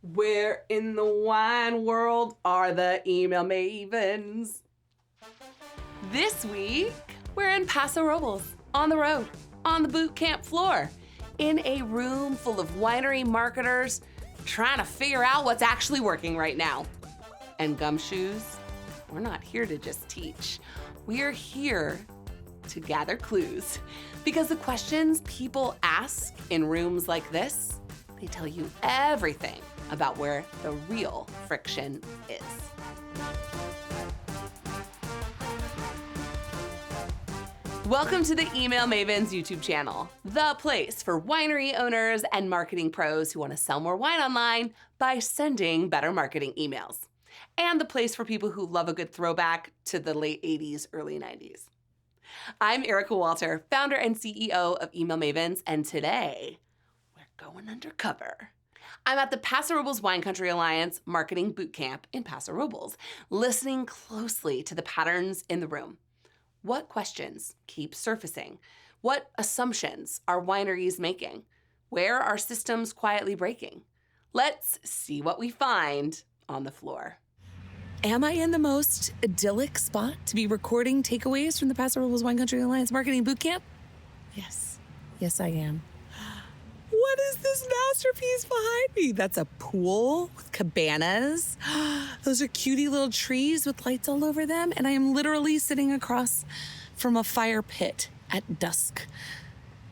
Where in the wine world are the email mavens? This week, we're in Paso Robles, on the road, on the boot camp floor, in a room full of winery marketers trying to figure out what's actually working right now. And Gumshoes, we're not here to just teach. We're here to gather clues, because the questions people ask in rooms like this, they tell you everything about where the real friction is. Welcome to the Email Mavens YouTube channel, the place for winery owners and marketing pros who want to sell more wine online by sending better marketing emails, and the place for people who love a good throwback to the late 80s, early 90s. I'm Erica Walter, founder and CEO of Email Mavens, and today we're going undercover. I'm at the Paso Robles Wine Country Alliance Marketing Bootcamp in Paso Robles, listening closely to the patterns in the room. What questions keep surfacing? What assumptions are wineries making? Where are systems quietly breaking? Let's see what we find on the floor. Am I in the most idyllic spot to be recording takeaways from the Paso Robles Wine Country Alliance Marketing Bootcamp? Yes. Yes, I am. What is this masterpiece behind me? That's a pool with cabanas. Those are cutie little trees with lights all over them. And I am literally sitting across from a fire pit at dusk.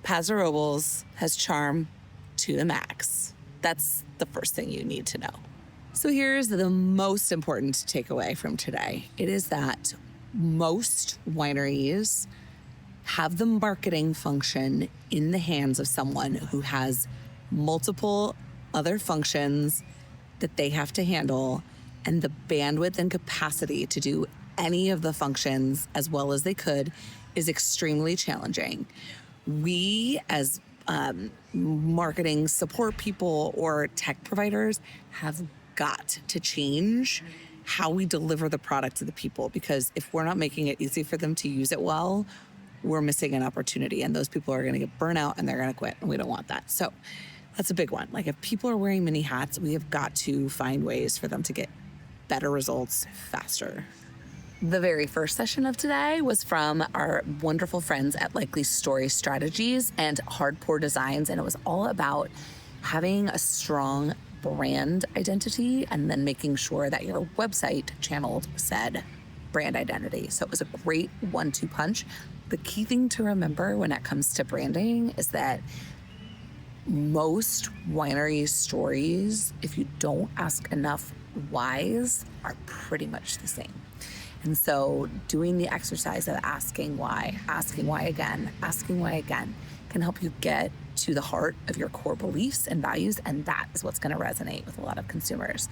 Paso Robles has charm to the max. That's the first thing you need to know. So here's the most important takeaway from today. It is that most wineries have the marketing function in the hands of someone who has multiple other functions that they have to handle, and the bandwidth and capacity to do any of the functions as well as they could is extremely challenging. We, as marketing support people or tech providers, have got to change how we deliver the product to the people, because if we're not making it easy for them to use it well, we're missing an opportunity, and those people are going to get burnt out and they're going to quit, and we don't want that. So that's a big one. Like, if people are wearing many hats, we have got to find ways for them to get better results faster. The very first session of today was from our wonderful friends at Likely Story Strategies and Hard Pour Designs, and it was all about having a strong brand identity and then making sure that your website channeled said brand identity. So it was a great 1-2 punch. The key thing to remember when it comes to branding is that most winery stories, if you don't ask enough whys, are pretty much the same. And so doing the exercise of asking why again, can help you get to the heart of your core beliefs and values, and that is what's going to resonate with a lot of consumers.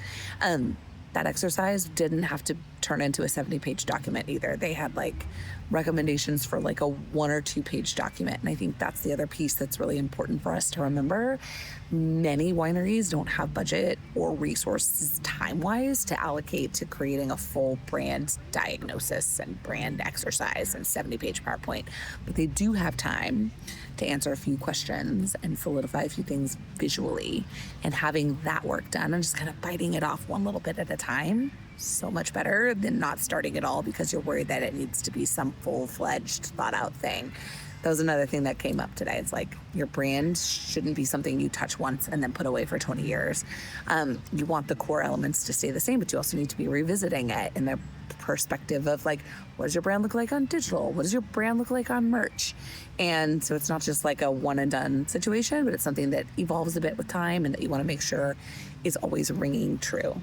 That exercise didn't have to turn into a 70-page document either. They had recommendations for a 1 or 2 page document. And I think that's the other piece that's really important for us to remember. Many wineries don't have budget or resources time-wise to allocate to creating a full brand diagnosis and brand exercise and 70-page PowerPoint. But they do have time to answer a few questions and solidify a few things visually, and having that work done and just kind of biting it off one little bit at a time, so much better than not starting at all because you're worried that it needs to be some full-fledged thought out thing. That was another thing that came up today. It's your brand shouldn't be something you touch once and then put away for 20 years. You want the core elements to stay the same, but you also need to be revisiting it in the perspective of what does your brand look like on digital? What does your brand look like on merch? And so it's not just a one and done situation, but it's something that evolves a bit with time and that you want to make sure is always ringing true.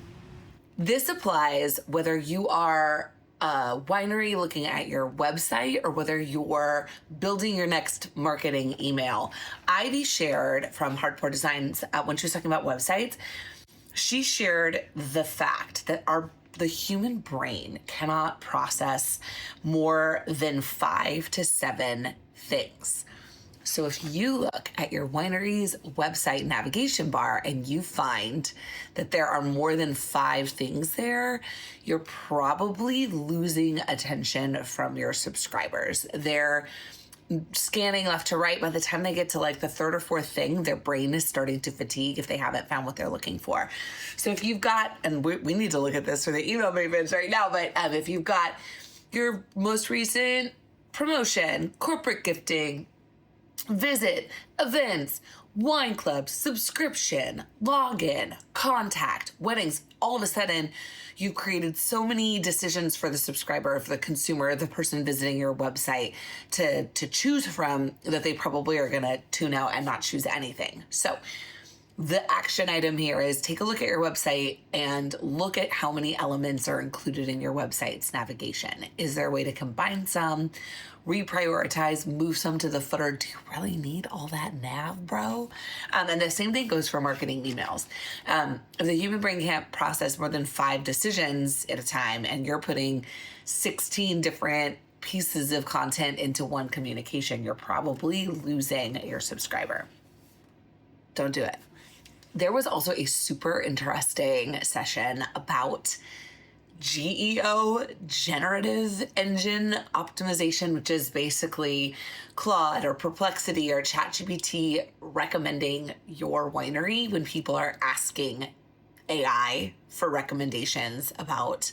This applies whether you are a winery looking at your website or whether you're building your next marketing email. Ivy shared from Hard Pour Designs when she was talking about websites, she shared the fact that the human brain cannot process more than 5 to 7 things. So if you look at your winery's website navigation bar and you find that there are more than 5 things there, you're probably losing attention from your subscribers. They're scanning left to right. By the time they get to like the third or fourth thing, their brain is starting to fatigue if they haven't found what they're looking for. So if you've got, and we need to look at this for the email Mavens right now, but if you've got your most recent promotion, corporate gifting, visit, events, wine club, subscription, login, contact, weddings, all of a sudden you created so many decisions for the subscriber, for the consumer, the person visiting your website to choose from, that they probably are going to tune out and not choose anything. So the action item here is take a look at your website and look at how many elements are included in your website's navigation. Is there a way to combine some, reprioritize, move some to the footer? Do you really need all that nav, bro? And the same thing goes for marketing emails. If the human brain can't process more than 5 decisions at a time, and you're putting 16 different pieces of content into one communication, you're probably losing your subscriber. Don't do it. There was also a super interesting session about GEO, generative engine optimization, which is basically Claude or Perplexity or ChatGPT recommending your winery when people are asking AI for recommendations about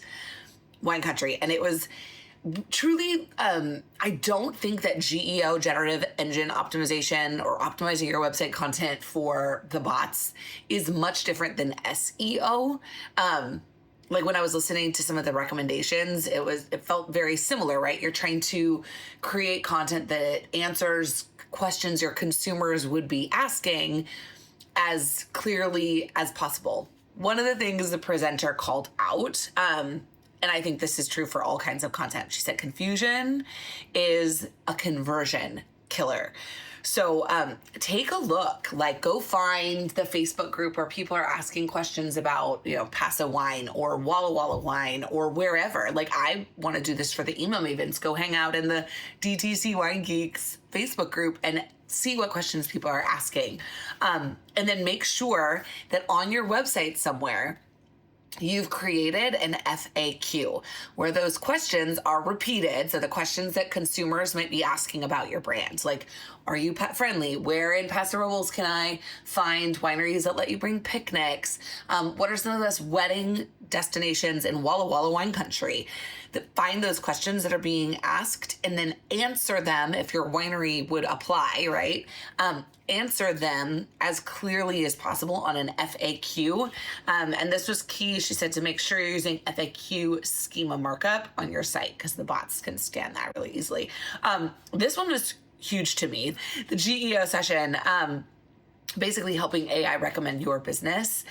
wine country. And it was truly, I don't think that GEO, generative engine optimization, or optimizing your website content for the bots, is much different than SEO. Like when I was listening to some of the recommendations, it felt very similar, right? You're trying to create content that answers questions your consumers would be asking as clearly as possible. One of the things the presenter called out, and I think this is true for all kinds of content, she said confusion is a conversion killer. So take a look, like go find the Facebook group where people are asking questions about, Paso wine or Walla Walla wine or wherever. Like I want to do this for the email Mavens. Go hang out in the DTC Wine Geeks Facebook group and see what questions people are asking. And then make sure that on your website somewhere, you've created an FAQ where those questions are repeated. So the questions that consumers might be asking about your brand, like, are you pet friendly? Where in Paso Robles can I find wineries that let you bring picnics? What are some of the best wedding destinations in Walla Walla wine country? That find those questions that are being asked and then answer them if your winery would apply, right? Answer them as clearly as possible on an FAQ. And this was key, she said, to make sure you're using FAQ schema markup on your site because the bots can scan that really easily. This one was huge to me. The GEO session, basically helping AI recommend your business.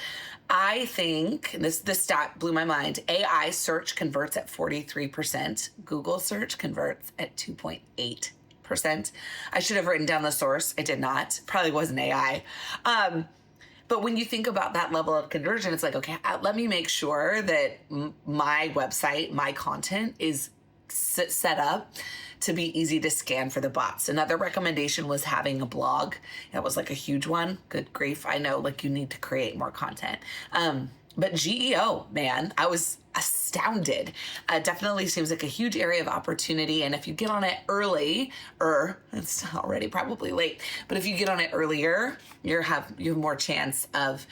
I think, this stat blew my mind, AI search converts at 43%. Google search converts at 2.8%. I should have written down the source. I did not. Probably wasn't AI. But when you think about that level of conversion, it's like, okay, let me make sure that my website, my content is set up to be easy to scan for the bots. Another recommendation was having a blog. That was like a huge one. Good grief. I know, like, you need to create more content. But GEO, man, I was astounded. Definitely seems like a huge area of opportunity. And if you get on it early, it's already probably late, but if you get on it earlier, you have more chance of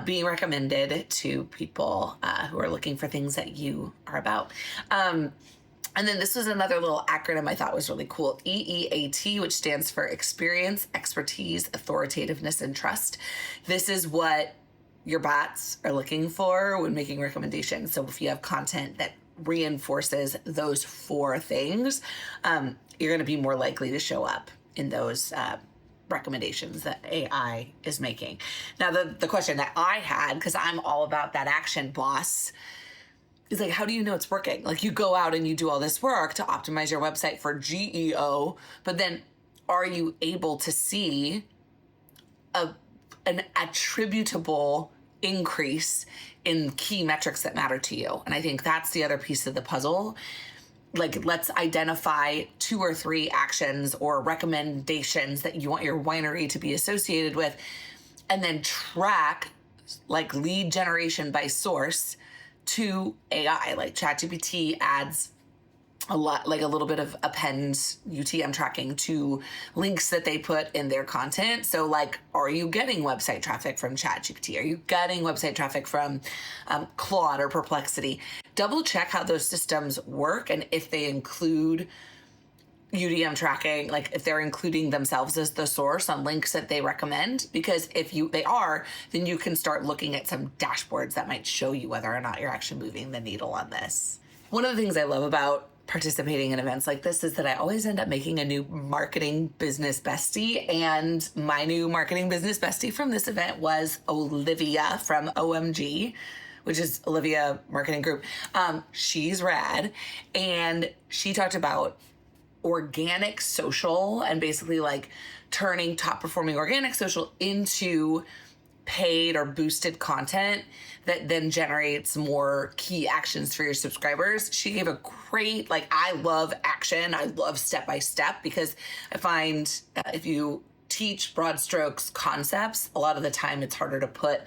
being recommended to people who are looking for things that you are about. And then this was another little acronym I thought was really cool. EEAT, which stands for experience, expertise, authoritativeness, and trust. This is what your bots are looking for when making recommendations. So if you have content that reinforces those 4 things, you're going to be more likely to show up in those recommendations that AI is making. Now, the question that I had, because I'm all about that action, boss, is like, how do you know it's working? Like, you go out and you do all this work to optimize your website for GEO, but then are you able to see an attributable increase in key metrics that matter to you? And I think that's the other piece of the puzzle. Like, let's identify 2 or 3 actions or recommendations that you want your winery to be associated with, and then track like lead generation by source to AI. Like ChatGPT adds a lot, like a little bit of append UTM tracking to links that they put in their content. So like, are you getting website traffic from ChatGPT? Are you getting website traffic from Claude or Perplexity? Double check how those systems work and if they include UTM tracking, like if they're including themselves as the source on links that they recommend, because if they are, then you can start looking at some dashboards that might show you whether or not you're actually moving the needle on this. One of the things I love about participating in events like this is that I always end up making a new marketing business bestie, and my new marketing business bestie from this event was Olivia from OMG, which is Olivia Marketing Group. She's rad, and she talked about organic social and basically like turning top performing organic social into paid or boosted content that then generates more key actions for your subscribers. She gave a great, like, I love action. I love step-by-step because I find if you teach broad strokes concepts, a lot of the time it's harder to put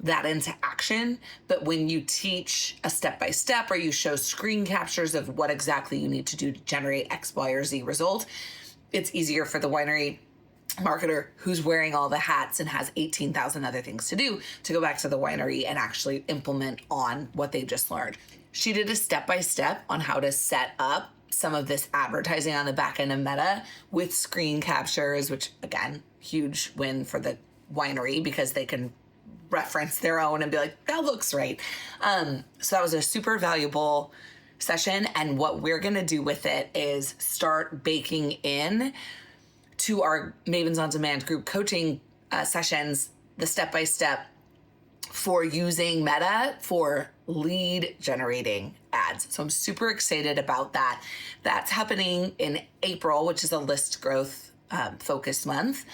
that into action. But when you teach a step-by-step or you show screen captures of what exactly you need to do to generate X, Y, or Z result, it's easier for the winery marketer who's wearing all the hats and has 18,000 other things to do to go back to the winery and actually implement on what they just learned. She did a step-by-step on how to set up some of this advertising on the back end of Meta with screen captures, which again, huge win for the winery because they can reference their own and be like, that looks right. So that was a super valuable session. And what we're going to do with it is start baking in to our Mavens on Demand group coaching sessions, the step-by-step for using Meta for lead generating ads. So I'm super excited about that. That's happening in April, which is a list growth focused month.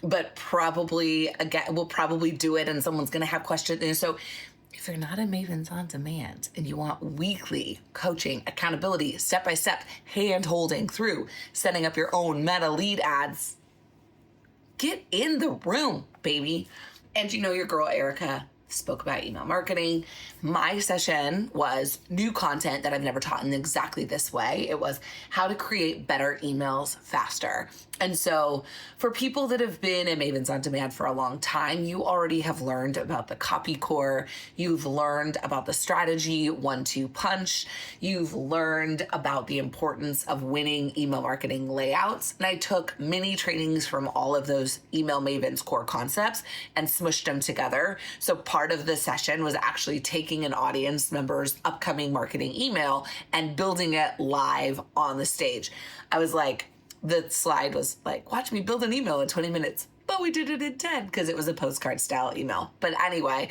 But probably, again, we'll probably do it and someone's going to have questions. And so if you're not a Mavens on Demand and you want weekly coaching, accountability, step-by-step, hand-holding through setting up your own Meta lead ads, get in the room, baby. And you know your girl, Erica, spoke about email marketing. My session was new content that I've never taught in exactly this way. It was how to create better emails faster. And so for people that have been in Mavens on Demand for a long time, you already have learned about the copy core. You've learned about the strategy 1-2 punch. You've learned about the importance of winning email marketing layouts. And I took mini trainings from all of those email Mavens core concepts and smushed them together. So part of the session was actually taking an audience member's upcoming marketing email and building it live on the stage. I was like, the slide was like, watch me build an email in 20 minutes, but we did it in 10 because it was a postcard style email. But anyway,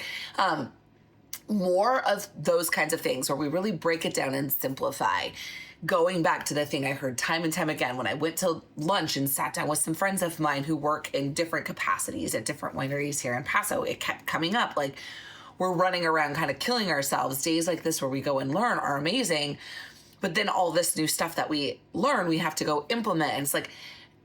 more of those kinds of things where we really break it down and simplify. Going back to the thing I heard time and time again when I went to lunch and sat down with some friends of mine who work in different capacities at different wineries here in Paso, it kept coming up. Like, we're running around kind of killing ourselves. Days like this where we go and learn are amazing. But then all this new stuff that we learn, we have to go implement. And it's like,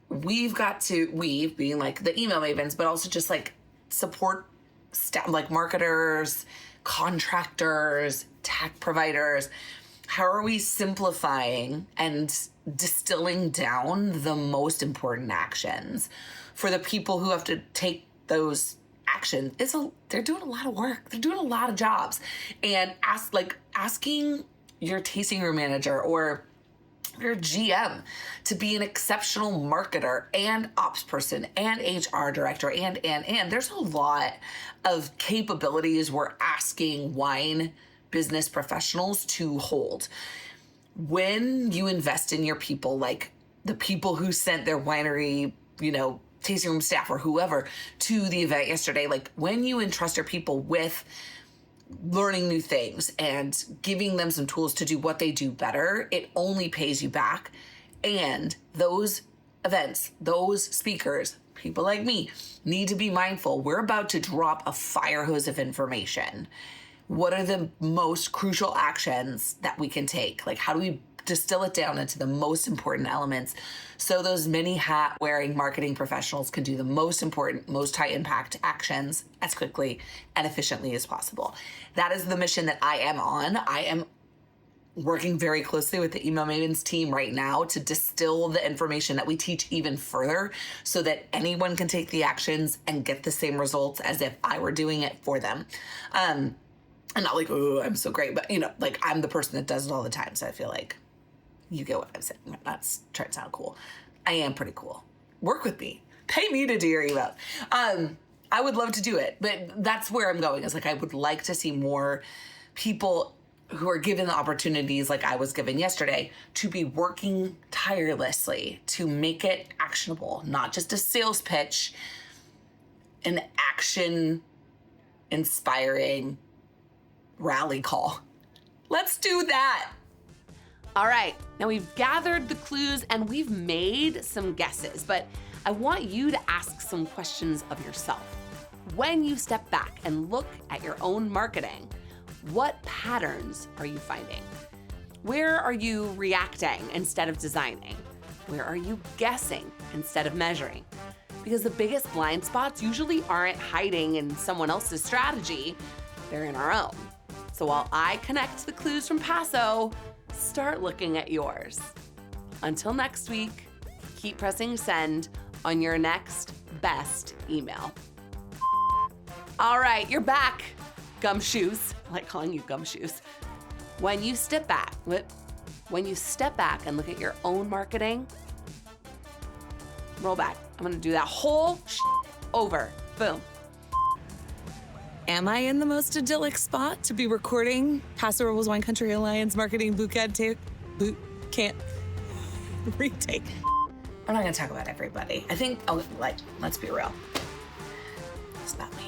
we've got to, we being like the email Mavens, but also just like support staff, like marketers, contractors, tech providers. How are we simplifying and distilling down the most important actions for the people who have to take those actions? They're doing a lot of work. They're doing a lot of jobs. And asking your tasting room manager or your GM to be an exceptional marketer and ops person and HR director and there's a lot of capabilities we're asking wine business professionals to hold. When you invest in your people, like the people who sent their winery, tasting room staff or whoever to the event yesterday, like when you entrust your people with learning new things and giving them some tools to do what they do better, it only pays you back. And those events, those speakers, people like me, need to be mindful. We're about to drop a fire hose of information. What are the most crucial actions that we can take? Like, how do we distill it down into the most important elements so those many hat wearing marketing professionals can do the most important, most high impact actions as quickly and efficiently as possible? That is the mission that I am on. I am working very closely with the Email Mavens team right now to distill the information that we teach even further so that anyone can take the actions and get the same results as if I were doing it for them. And not like, oh, I'm so great, but like I'm the person that does it all the time. So I feel like you get what I'm saying. That's trying to sound cool. I am pretty cool. Work with me. Pay me to do your emails. I would love to do it, but that's where I'm going. Is like I would like to see more people who are given the opportunities like I was given yesterday to be working tirelessly to make it actionable, not just a sales pitch, an action-inspiring rally call. Let's do that. All right, now we've gathered the clues and we've made some guesses, but I want you to ask some questions of yourself. When you step back and look at your own marketing, what patterns are you finding? Where are you reacting instead of designing? Where are you guessing instead of measuring? Because the biggest blind spots usually aren't hiding in someone else's strategy, they're in our own. So while I connect the clues from Paso, start looking at yours. Until next week, keep pressing send on your next best email. All right, you're back, gumshoes. I like calling you gumshoes. When you step back and look at your own marketing, roll back. I'm gonna do that whole over. Boom. Am I in the most idyllic spot to be recording Paso Robles Wine Country Alliance Marketing Bootcamp retake? I'm not gonna talk about everybody. I think, let's be real. It's about me.